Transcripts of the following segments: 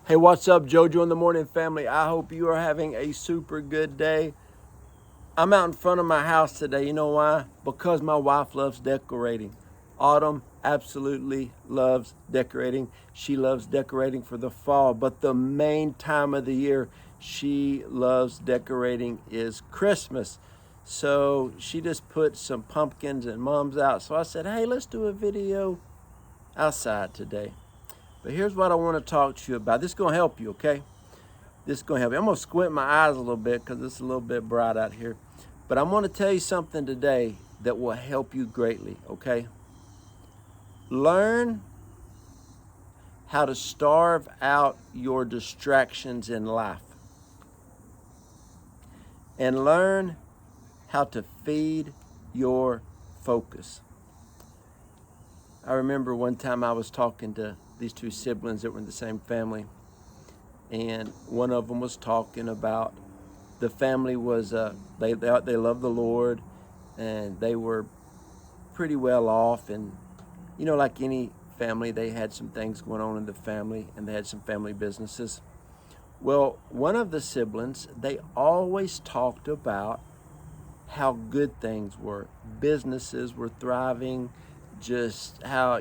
Hey, what's up, Joe Joe in the Morning family? I hope you are having a super good day. I'm out in front of my house today. You know why? Because my wife loves decorating. Autumn absolutely loves decorating. She loves decorating for the fall, but the main time of the year she loves decorating is Christmas. So she just put some pumpkins and mums out. So I said, hey, let's do a video outside today. But here's what I want to talk to you about. This is going to help you, okay? This is going to help you. I'm going to squint my eyes a little bit because it's a little bit bright out here. But I'm going to tell you something today that will help you greatly, okay? Learn how to starve out your distractions in life. And learn how to feed your focus. I remember one time I was talking to these two siblings that were in the same family. And one of them was talking about the family was they loved the Lord, and they were pretty well off. And you know, like any family, they had some things going on in the family, and they had some family businesses. Well, one of the siblings, they always talked about how good things were. Businesses were thriving, just how,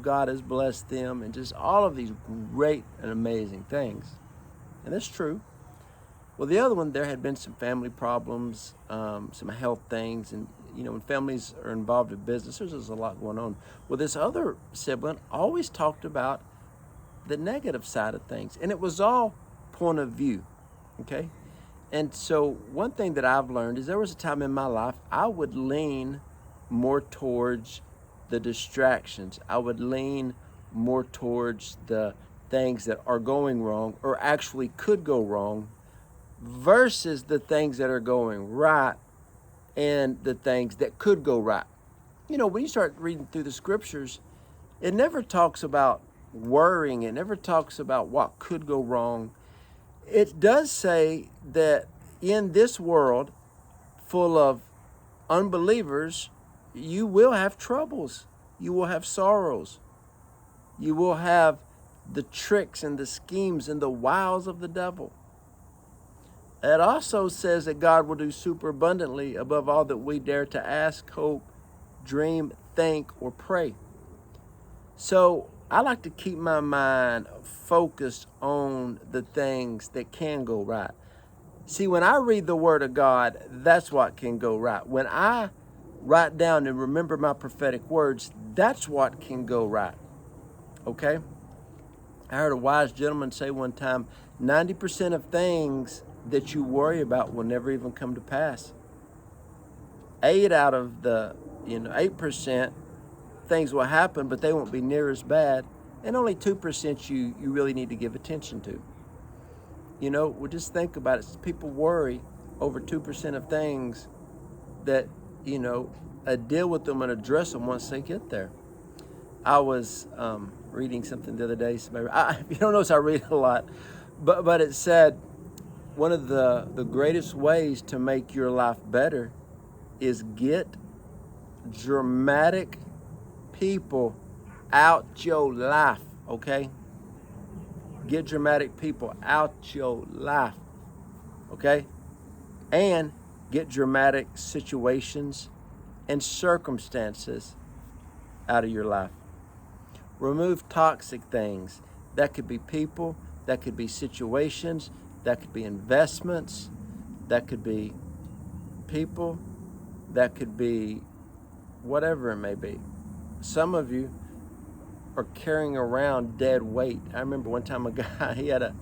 God has blessed them, and just all of these great and amazing things. And that's true. Well, the other one, there had been some family problems, some health things, and when families are involved in business, there's a lot going on. Well, this other sibling always talked about the negative side of things, and it was all point of view, okay? And so one thing that I've learned is there was a time in my life I would lean more towards the distractions. I would lean more towards the things that are going wrong or actually could go wrong versus the things that are going right and the things that could go right. When you start reading through the scriptures, it never talks about worrying. It never talks about what could go wrong. It does say that in this world full of unbelievers, you will have troubles. You will have sorrows. You will have the tricks and the schemes and the wiles of the devil. It also says that God will do super abundantly above all that we dare to ask, hope, dream, think, or pray. So I like to keep my mind focused on the things that can go right. See, when I read the Word of God, that's what can go right. When I write down and remember my prophetic words, that's what can go right. Okay? I heard a wise gentleman say one time, 90% of things that you worry about will never even come to pass. 8 out of the 8% things will happen, but they won't be near as bad. And only 2% you really need to give attention to. Well, just think about it. People worry over 2% of things that, deal with them and address them once they get there. I was reading something the other day. If you don't notice, I read a lot. But it said, one of the greatest ways to make your life better is get dramatic people out your life, okay? Get dramatic people out your life, okay? And get dramatic situations and circumstances out of your life. Remove toxic things. That could be people, that could be situations, that could be investments, that could be people, that could be whatever it may be. Some of you are carrying around dead weight. I remember one time a guy, he had a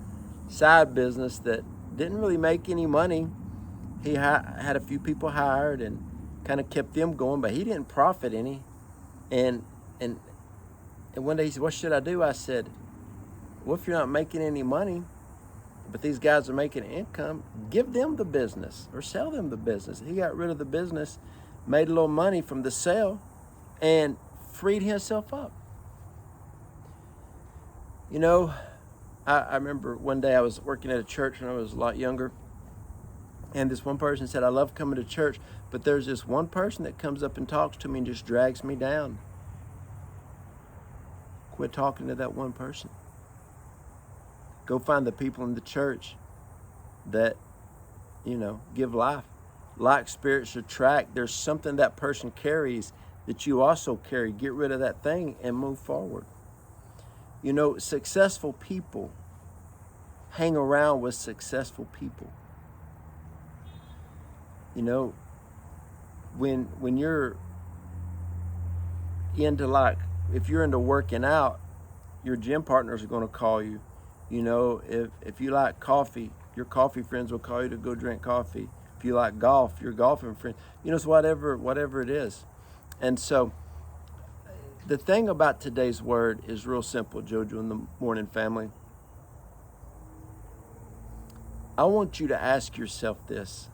side business that didn't really make any money. He had a few people hired and kind of kept them going, but he didn't profit any. And one day he said, what should I do? I said, well, if you're not making any money, but these guys are making income, give them the business or sell them the business. He got rid of the business, made a little money from the sale, and freed himself up. I remember one day I was working at a church when I was a lot younger, and this one person said, I love coming to church, but there's this one person that comes up and talks to me and just drags me down. Quit talking to that one person. Go find the people in the church that, give life. Like spirits attract. There's something that person carries that you also carry. Get rid of that thing and move forward. Successful people hang around with successful people. When you're into if you're into working out, your gym partners are going to call you. If you like coffee, your coffee friends will call you to go drink coffee. If you like golf, your golfing friend, it's whatever it is. And so the thing about today's word is real simple, JoJo and the Morning family. I want you to ask yourself this.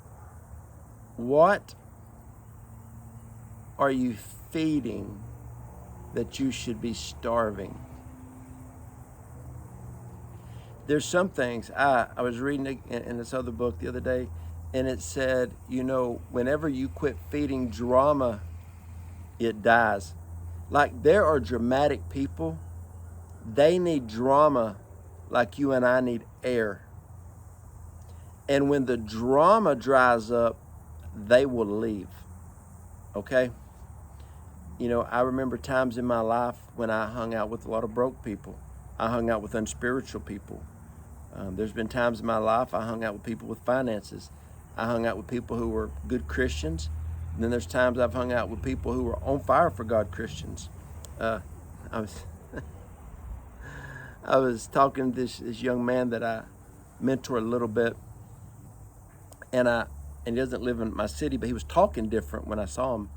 What are you feeding that you should be starving? There's some things, I was reading in this other book the other day, and it said, whenever you quit feeding drama, it dies. Like, there are dramatic people, they need drama like you and I need air. And when the drama dries up, they will leave. Okay? I remember times in my life when I hung out with a lot of broke people. I hung out with unspiritual people. There's been times in my life I hung out with people with finances. I hung out with people who were good Christians. And then there's times I've hung out with people who were on fire for God Christians. I was talking to this young man that I mentor a little bit, and he doesn't live in my city, but he was talking different when I saw him.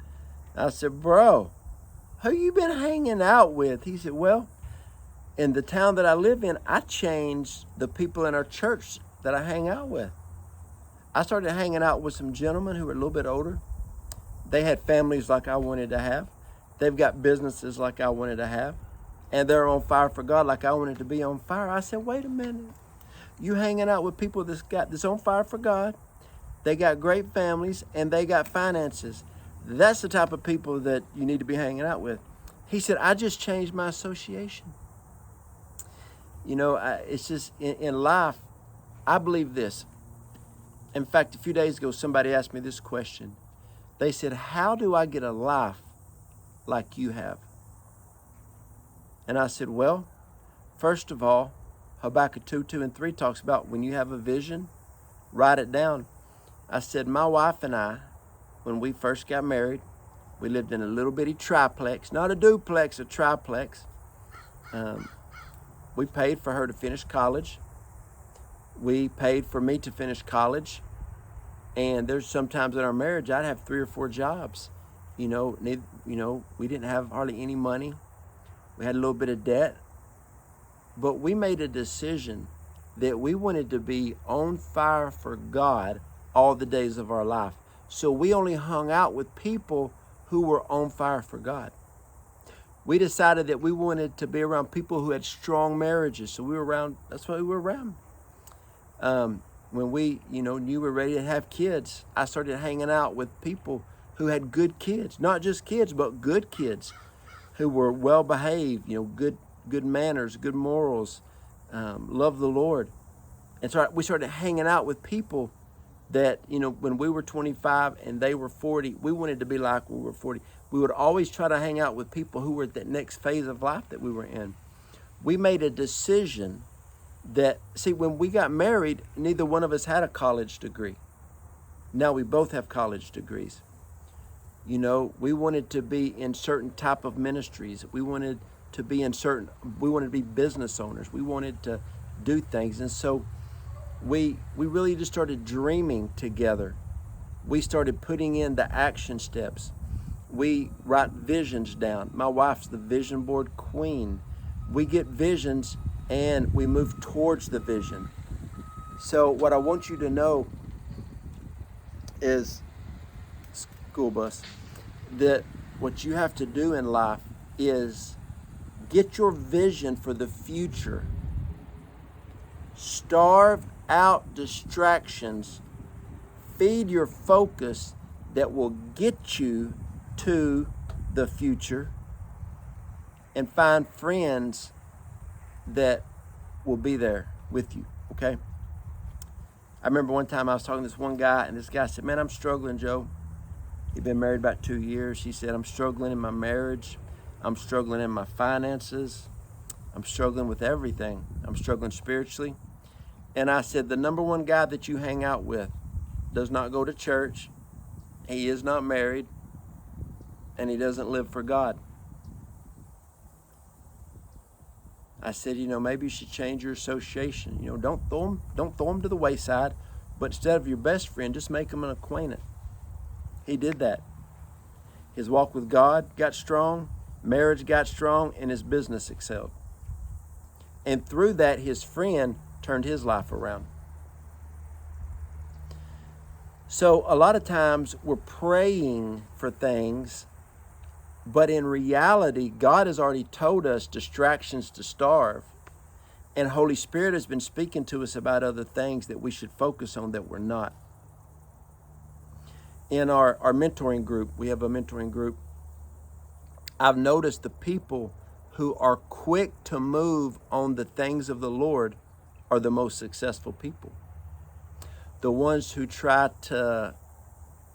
I said, "Bro, who you been hanging out with?" He said, "Well, in the town that I live in, I changed the people in our church that I hang out with. I started hanging out with some gentlemen who were a little bit older. They had families like I wanted to have. They've got businesses like I wanted to have. And they're on fire for God like I wanted to be on fire." I said, "Wait a minute. You hanging out with people that's on fire for God. They got great families and they got finances. That's the type of people that you need to be hanging out with." He said, "I just changed my association." It's just in life, I believe this. In fact, a few days ago, somebody asked me this question. They said, "How do I get a life like you have?" And I said, "Well, first of all, Habakkuk 2:2-3 talks about when you have a vision, write it down." I said, my wife and I, when we first got married, we lived in a little bitty triplex, not a duplex, a triplex. We paid for her to finish college. We paid for me to finish college. And there's sometimes in our marriage, I'd have 3 or 4 jobs. We didn't have hardly any money. We had a little bit of debt. But we made a decision that we wanted to be on fire for God all the days of our life. So we only hung out with people who were on fire for God. We decided that we wanted to be around people who had strong marriages. So that's why we were around. When we, knew we were ready to have kids, I started hanging out with people who had good kids. Not just kids, but good kids who were well behaved, good manners, good morals, love the Lord. And so we started hanging out with people that, when we were 25 and they were 40, we wanted to be like we were 40. We would always try to hang out with people who were at that next phase of life that we were in. We made a decision that, when we got married, neither one of us had a college degree. Now we both have college degrees. We wanted to be in certain type of ministries. We wanted to be business owners. We wanted to do things. And so we really just started dreaming together. We started putting in the action steps. We write visions down. My wife's the vision board queen. We get visions and we move towards the vision. So what I want you to know is, school bus, that what you have to do in life is get your vision for the future. Starve out distractions. Feed your focus that will get you to the future, and find friends that will be there. with you, okay? I remember one time I was talking to this one guy, and this guy said, man, I'm struggling, Joe. He'd been married about 2 years. He said, I'm struggling in my marriage. I'm struggling in my finances. I'm struggling with everything. I'm struggling spiritually. And I said, the number one guy that you hang out with does not go to church. He is not married. And he doesn't live for God. I said, maybe you should change your association. Don't throw him to the wayside, but instead of your best friend, just make him an acquaintance. He did that. His walk with God got strong, marriage got strong, and his business excelled. And through that, his friend turned his life around. So a lot of times we're praying for things, but in reality, God has already told us distractions to starve. And Holy Spirit has been speaking to us about other things that we should focus on that we're not. In our mentoring group, we have a mentoring group. I've noticed the people who are quick to move on the things of the Lord are the most successful people. The ones who try to,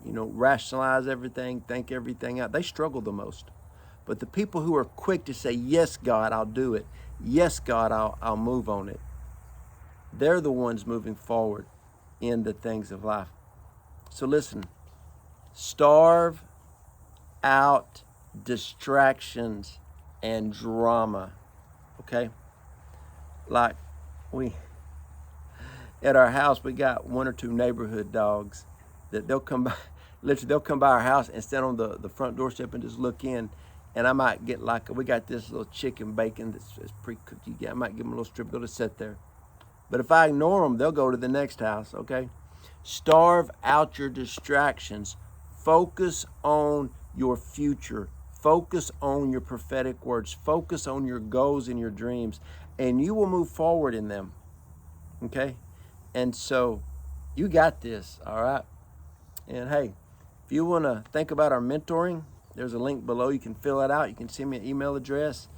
rationalize everything, think everything out, they struggle the most. But the people who are quick to say, yes, God, I'll do it. Yes, God, I'll move on it. They're the ones moving forward in the things of life. So listen, starve out distractions and drama, okay? Like at our house, we got 1 or 2 neighborhood dogs that they'll come by, literally they'll come by our house and stand on the front doorstep and just look in. And I might get we got this little chicken bacon that's pre-cooked. I might give them a little strip, they'll just sit there. But if I ignore them, they'll go to the next house, okay? Starve out your distractions. Focus on your future. Focus on your prophetic words. Focus on your goals and your dreams. And you will move forward in them, okay? And so you got this, all right? And hey, if you want to think about our mentoring, there's a link below. You can fill it out. You can send me an email address.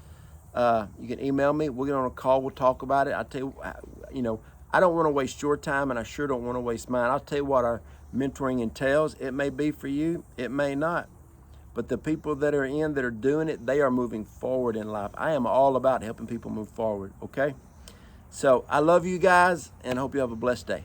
You can email me. We'll get on a call. We'll talk about it. I'll tell you, I don't want to waste your time, and I sure don't want to waste mine. I'll tell you what our mentoring entails. It may be for you. It may not. But the people that are doing it, they are moving forward in life. I am all about helping people move forward, okay? So I love you guys, and hope you have a blessed day.